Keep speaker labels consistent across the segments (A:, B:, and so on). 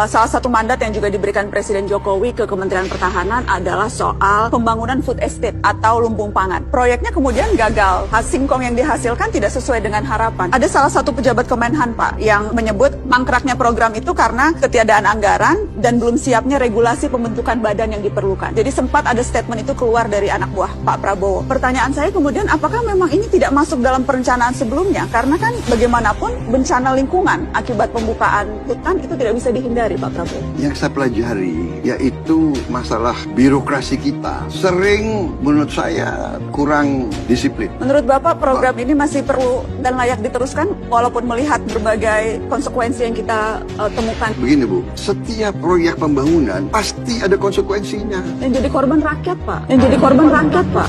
A: salah satu mandat yang juga diberikan Presiden Jokowi ke Kementerian Pertahanan adalah soal pembangunan food estate atau lumbung pangan. Proyeknya kemudian gagal. Singkong yang dihasilkan tidak sesuai dengan harapan. Ada salah satu pejabat Kemenhan, Pak, yang menyebut mangkraknya program itu karena ketiadaan anggaran dan belum siapnya regulasi pembentukan badan yang diperlukan. Jadi sempat ada statement itu keluar dari anak buah Pak Prabowo. Pertanyaan saya kemudian, apakah memang ini tidak masuk dalam perencanaan sebelumnya? Karena kan bagaimanapun bencana lingkungan akibat pembukaan hutan itu tidak bisa dihindari, Pak Prabowo.
B: Yang saya pelajari yaitu masalah birokrasi kita sering menurut saya kurang disiplin.
A: Menurut Bapak program ini masih perlu dan layak diteruskan walaupun melihat berbagai konsekuensi yang kita temukan?
B: Begini Bu, setiap proyek pembangunan pasti ada konsekuensinya.
A: Yang jadi korban rakyat, Pak. Yang jadi korban rakyat, Pak.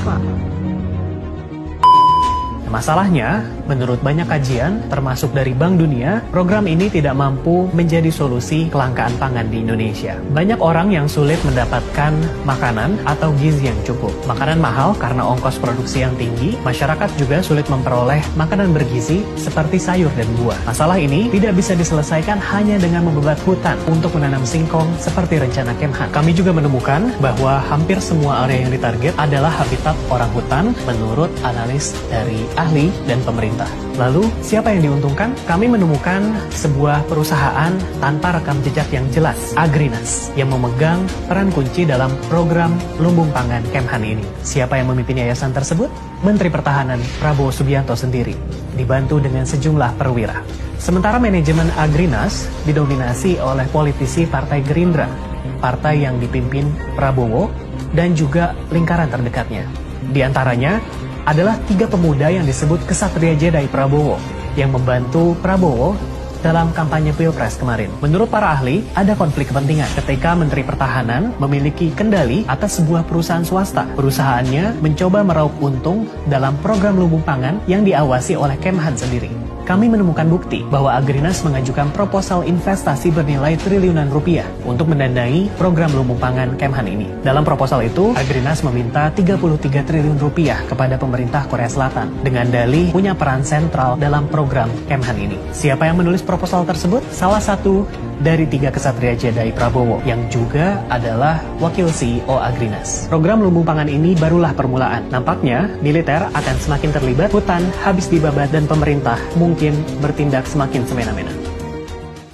C: Masalahnya, menurut banyak kajian, termasuk dari Bank Dunia, program ini tidak mampu menjadi solusi kelangkaan pangan di Indonesia. Banyak orang yang sulit mendapatkan makanan atau gizi yang cukup. Makanan mahal karena ongkos produksi yang tinggi, masyarakat juga sulit memperoleh makanan bergizi seperti sayur dan buah. Masalah ini tidak bisa diselesaikan hanya dengan membebat hutan untuk menanam singkong seperti rencana Kemhan. Kami juga menemukan bahwa hampir semua area yang ditarget adalah habitat orang hutan menurut analis dari ahli dan pemerintah. Lalu, siapa yang diuntungkan? Kami menemukan sebuah perusahaan tanpa rekam jejak yang jelas, Agrinas, yang memegang peran kunci dalam program lumbung pangan Kemhan ini. Siapa yang memimpin yayasan tersebut? Menteri Pertahanan Prabowo Subianto sendiri, dibantu dengan sejumlah perwira. Sementara manajemen Agrinas didominasi oleh politisi Partai Gerindra, partai yang dipimpin Prabowo dan juga lingkaran terdekatnya. Di antaranya adalah 3 pemuda yang disebut Kesatria Jedi Prabowo yang membantu Prabowo dalam kampanye Pilpres kemarin. Menurut para ahli, ada konflik kepentingan ketika Menteri Pertahanan memiliki kendali atas sebuah perusahaan swasta. Perusahaannya mencoba meraup untung dalam program lumbung pangan yang diawasi oleh Kemhan sendiri. Kami menemukan bukti bahwa Agrinas mengajukan proposal investasi bernilai triliunan rupiah untuk mendanai program lumbung pangan Kemhan ini. Dalam proposal itu, Agrinas meminta 33 triliun rupiah kepada pemerintah Korea Selatan dengan dalih punya peran sentral dalam program Kemhan ini. Siapa yang menulis proposal tersebut? Salah satu dari 3 Kesatria Jedi Prabowo yang juga adalah wakil CEO Agrinas. Program lumbung pangan ini barulah permulaan. Nampaknya militer akan semakin terlibat, hutan habis dibabat dan pemerintah mungkin bertindak semakin semena-mena.